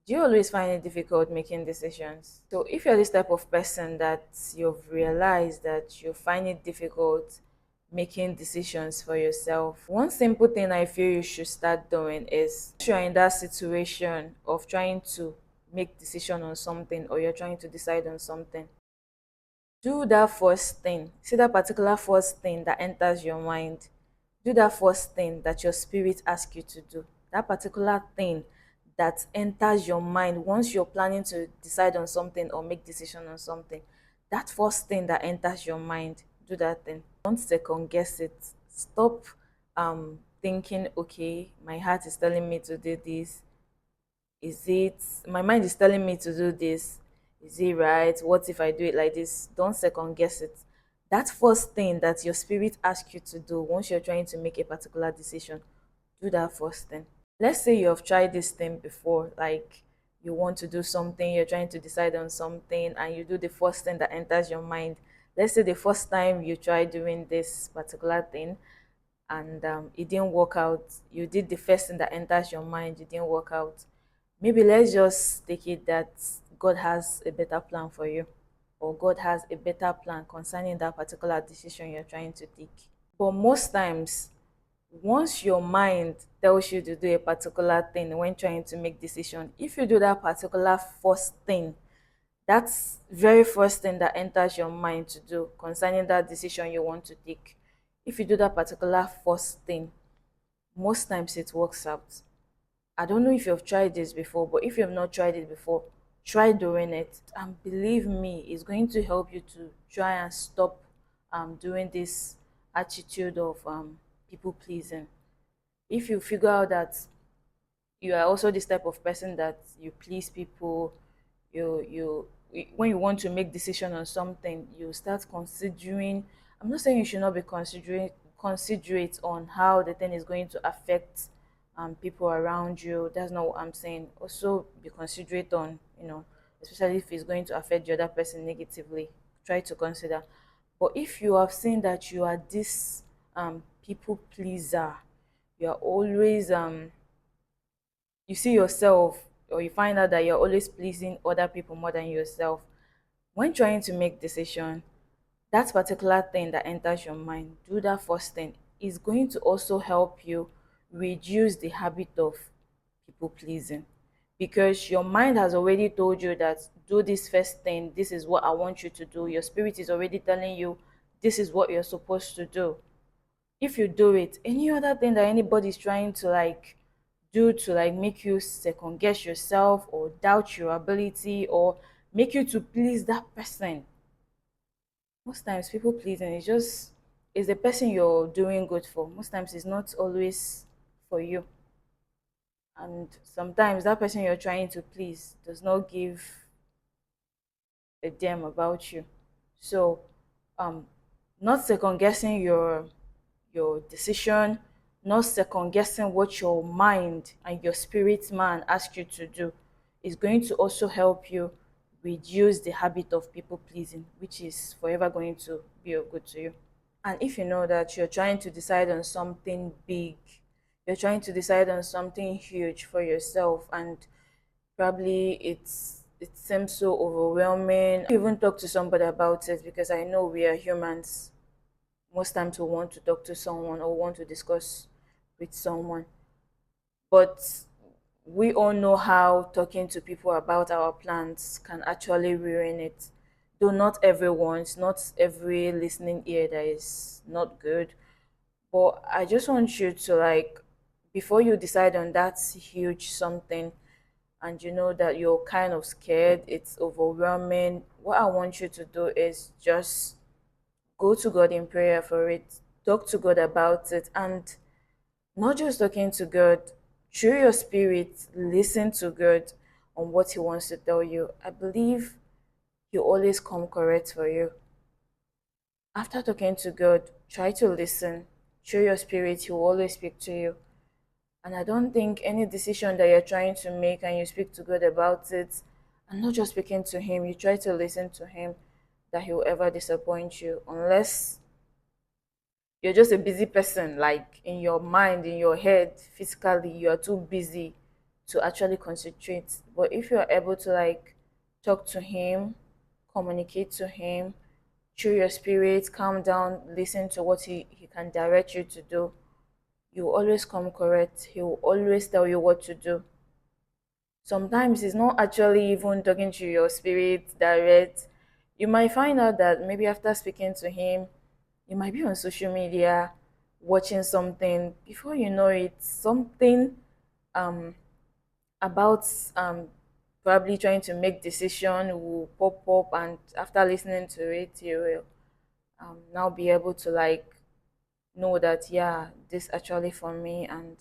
Do you always find it difficult making decisions? So, if you're this type of person that you've realized that you find it difficult making decisions for yourself, one simple thing I feel you should start doing is if you're in that situation of trying to make decision on something or you're trying to decide on something, do that first thing. See that particular first thing that enters your mind. Do that first thing that your spirit asks you to do. That particular thing that enters your mind once you're planning to decide on something or make decision on something. That first thing that enters your mind, do that thing. Don't second guess it. Stop thinking, okay, my heart is telling me to do this. Is it my mind is telling me to do this? Is it right? What if I do it like this? Don't second guess it. That first thing that your spirit asks you to do once you're trying to make a particular decision, do that first thing. Let's say you have tried this thing before, like you want to do something, you're trying to decide on something, and you do the first thing that enters your mind. Let's say the first time you try doing this particular thing and it didn't work out. You did the first thing that enters your mind, it didn't work out. Maybe let's just take it that God has a better plan for you, or God has a better plan concerning that particular decision you're trying to take. But most times, once your mind tells you to do a particular thing when trying to make decision, if you do that particular first thing, that's very first thing that enters your mind to do concerning that decision you want to take. If you do that particular first thing, most times it works out. I don't know if you've tried this before, but if you've not tried it before, try doing it. And believe me, it's going to help you to try and stop doing this attitude of people pleasing. If you figure out that you are also this type of person that you please people, when you want to make decision on something, you start considering. I'm not saying you should not be considering considerate on how the thing is going to affect people around you. That's not what I'm saying. Also be considerate on, especially if it's going to affect the other person negatively. Try to consider. But if you have seen that you are this people pleaser, you are always you see yourself, or you find out that you're always pleasing other people more than yourself when trying to make decision, that particular thing that enters your mind, do that first thing, is going to also help you reduce the habit of people pleasing, because your mind has already told you that do this first thing, this is what I want you to do. Your spirit is already telling you this is what you're supposed to do. If you do it, any other thing that anybody's trying to like do to like make you second guess yourself or doubt your ability or make you to please that person, most times people pleasing is just is the person you're doing good for. Most times it's not always for you, and sometimes that person you're trying to please does not give a damn about you. So um not second guessing your decision, not second guessing what your mind and your spirit man ask you to do, is going to also help you reduce the habit of people pleasing, which is forever going to be of good to you. And if you know that you're trying to decide on something big, you're trying to decide on something huge for yourself, and probably it seems so overwhelming, even talk to somebody about it, because I know we are humans. Most times we want to talk to someone or want to discuss with someone, but we all know how talking to people about our plans can actually ruin it. Though not everyone's, not every listening ear that is not good, but I just want you to like, before you decide on that huge something, and you know that you're kind of scared, it's overwhelming, what I want you to do is just go to God in prayer for it, talk to God about it, and not just talking to God, through your spirit, listen to God on what He wants to tell you. I believe He always come correct for you. After talking to God, try to listen. Through your spirit, He will always speak to you. And I don't think any decision that you're trying to make and you speak to God about it, and not just speaking to Him, you try to listen to Him, that He will ever disappoint you, unless you're just a busy person, like in your mind, in your head, physically, you are too busy to actually concentrate. But if you're able to like talk to him, communicate to him, through your spirit, calm down, listen to what he can direct you to do, you will always come correct. He will always tell you what to do. Sometimes it's not actually even talking to your spirit direct. You might find out that maybe after speaking to him, you might be on social media watching something. Before you know it, something um about probably trying to make decision will pop up, and after listening to it, you will now be able to like know that yeah, this actually for me, and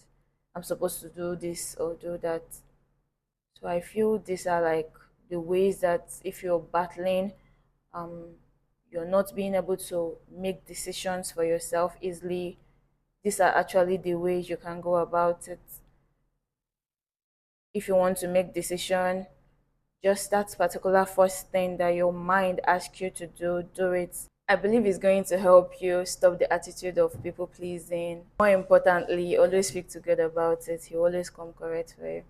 I'm supposed to do this or do that. So I feel these are like the ways that if you're battling, um, you're not being able to make decisions for yourself easily. These are actually the ways you can go about it. If you want to make decision, just that particular first thing that your mind asks you to do it. I believe it's going to help you stop the attitude of people pleasing. More importantly, always speak to God about it. He will always come correct for you.